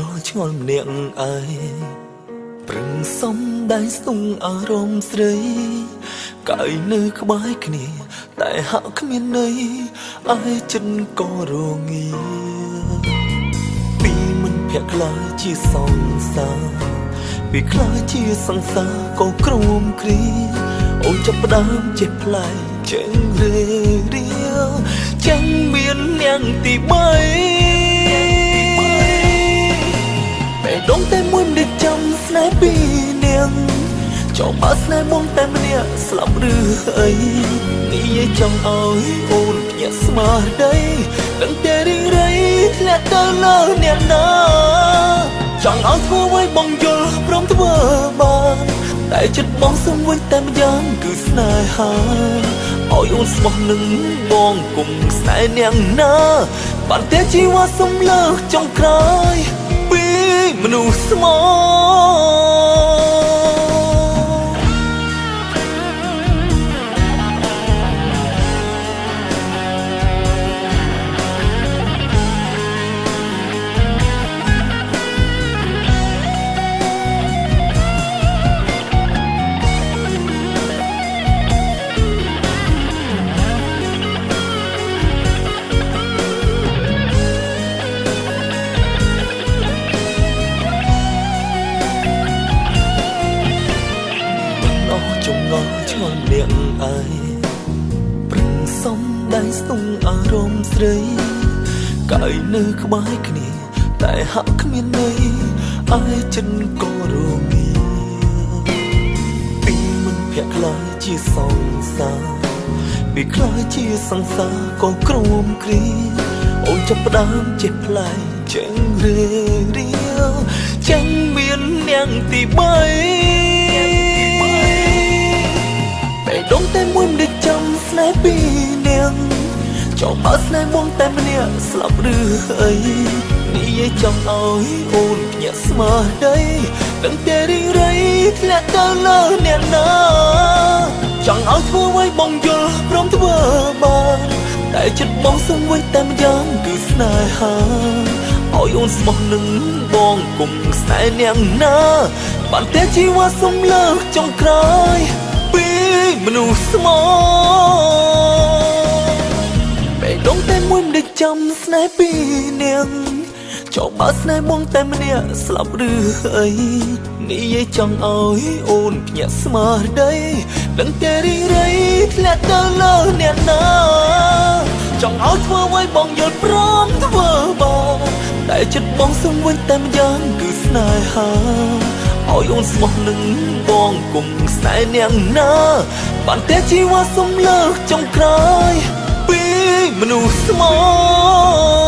ល់ឆ្ងល់ម្នាក់ឯងប្រឹងសំដែងស្ទង់អារម្មណ៍ស្រីកាយនៅក្បែរគ្នាតែហាក់គ្មានន័យឯចិត្តក៏រងាពីមិនភ័ក្រខ្លាចជាសង្សារពីខ្លាចជាសង្សារក៏គ្រោមគ្រីអូនចាប់ផ្ដើមចេះផ្លែកចេញរៀចឹងមាននាងទី3បែដងតែមួយមិនដែលចាំស្នេហ៍ពីនាងចង់បើស្នេហ៍មកតែម្នាក់ស្លាប់ឬអីនិយាយចង់ឲ្យអូនភ្ញាក់ស្មារតីដឹងតែរីងរៃធ្លាក់ទៅលើអ្នកណាចង់ឲ្យធ្វើឲ្យបងយល់ព្រមធ្វើបានតែចិត្តបងសុំវិញតែម្យ៉ាងគឺស្នេហាឲ្យអូនស្មោះនឹងបងគុំស្នេហ៍នាងណាបានតែជីវ៉ាសុំលើកចុងក្រោយពីមនុស្សស្មោឆ្ងល់ម្នាក់ឯងប្រឹងសំដែងស្ទង់អារម្មណ៍ស្រីកាយនៅក្បែរគ្នាតែហាក់គ្មានន័យឯចិត្តក៏រងាពីមិនភ័ក្រខ្លាចជាសង្សារពីខ្លាចជាសង្សារក៏គ្រោមគ្រីអូនចាប់ផ្ដើមចេះផ្លែកចេញរៀចឹងមាននាងទី3ដងតែមួយមិនដែលចាំស្នេហ៍ពីនាងចង់បើស្នេហ៍មកតែម្នាក់ស្លាប់ឬអីនិយាយចង់ឲ្យអូនភ្ញាក់ស្មារតីដឹងតែរីងរៃធ្លាក់ទៅលើអ្នកណាចង់ឲ្យធ្វើឲ្យបងយល់ព្រមធ្វើបានតែចិត្តបងសុំវិញតែម្យ៉ាងគឺស្នេហាឲ្យអូនស្មោះនឹងបងគុំស្នេហ៍នាងណាបានតែជីវ៉ាសុំលើកចុងក្រោយមនុស្សស្មោបែដងតែមួយមិនដែលចាំស្នេហ៍ពីនាងចង់បើស្នេហ៍មកតែម្នាក់ស្លាប់ឬអីនិយាយចង់ឲ្យអូនភ្ញាក់ស្មារតីដឹងតែរីងរៃធ្លាក់ទៅលើអ្នកណាចង់ឲ្យធ្វើឲ្យបងយល់ព្រមធ្វើបានតែចិត្តបងសុំវិញតែម្យ៉ាងគឺស្នេហាឲ្យអូនស្មោះនឹងបងគុំស្នេហ៍នាងណាបានតែជីវ៉ាសុំលើកចុងក្រោយពីមនុស្សស្មោ